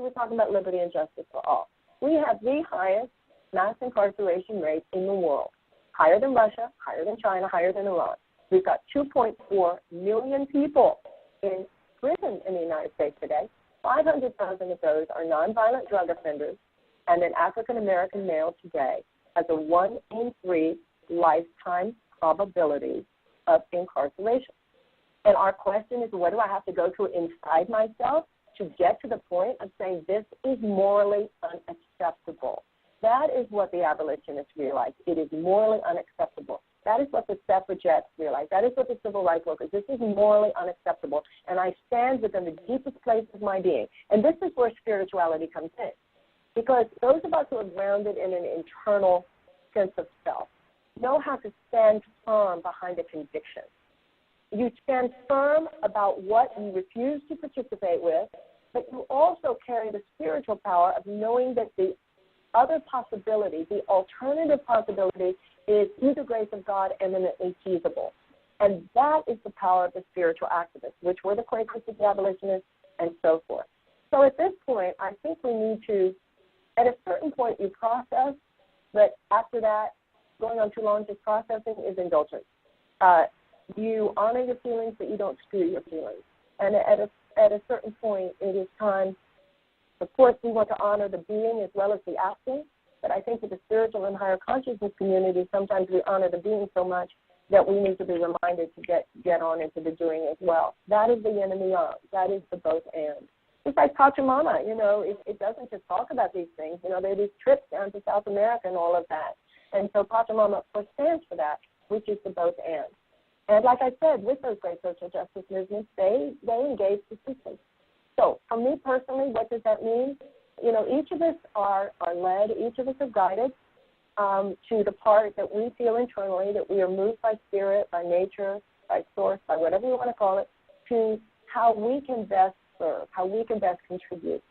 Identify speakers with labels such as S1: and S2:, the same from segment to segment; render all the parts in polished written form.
S1: we're talking about liberty and justice for all. We have the highest mass incarceration rate in the world, higher than Russia, higher than China, higher than Iran. We've got 2.4 million people in prison in the United States today. 500,000 of those are nonviolent drug offenders, and an African-American male today has a 1 in 3 lifetime probability of incarceration. And our question is, what do I have to go through inside myself to get to the point of saying this is morally unacceptable? That is what the abolitionists realized. It is morally unacceptable. That is what the suffragettes realized. That is what the civil rights workers. This is morally unacceptable. And I stand within the deepest place of my being. And this is where spirituality comes in. Because those of us who are grounded in an internal sense of self know how to stand firm behind a conviction. You stand firm about what you refuse to participate with, but you also carry the spiritual power of knowing that the other possibility, the alternative possibility, is through the grace of God eminently feasible. And that is the power of the spiritual activists, which were the Quakers, the abolitionists, and so forth. So at this point, I think we need to, at a certain point, you process, but after that, going on too long just processing is indulgence. You honor your feelings, but you don't screw your feelings. And at a certain point, it is time. Of course, we want to honor the being as well as the acting, but I think with the spiritual and higher consciousness community, sometimes we honor the being so much that we need to be reminded to get on into the doing as well. That is the yin and the yang. That is the both and. It's like Pachamama, it doesn't just talk about these things. There are these trips down to South America and all of that. And so Pachamama, of course, stands for that, which is the both and. And like I said, with those great social justice movements, they engage the system. So for me personally, what does that mean? Each of us are led, each of us are guided to the part that we feel internally, that we are moved by spirit, by nature, by source, by whatever you want to call it, to how we can best serve, how we can best contribute.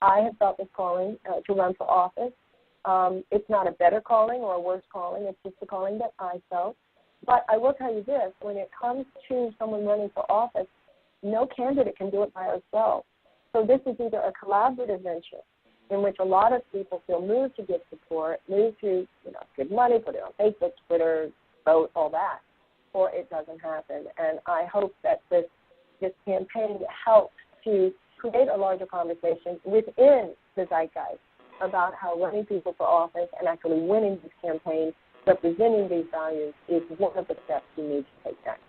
S1: I have felt this calling to run for office. It's not a better calling or a worse calling. It's just the calling that I felt. But I will tell you this, when it comes to someone running for office, no candidate can do it by ourselves. So this is either a collaborative venture in which a lot of people feel moved to give support, moved to give money, put it on Facebook, Twitter, vote, all that, or it doesn't happen. And I hope that this campaign helps to create a larger conversation within the zeitgeist about how running people for office and actually winning this campaign, representing these values, is one of the steps we need to take next.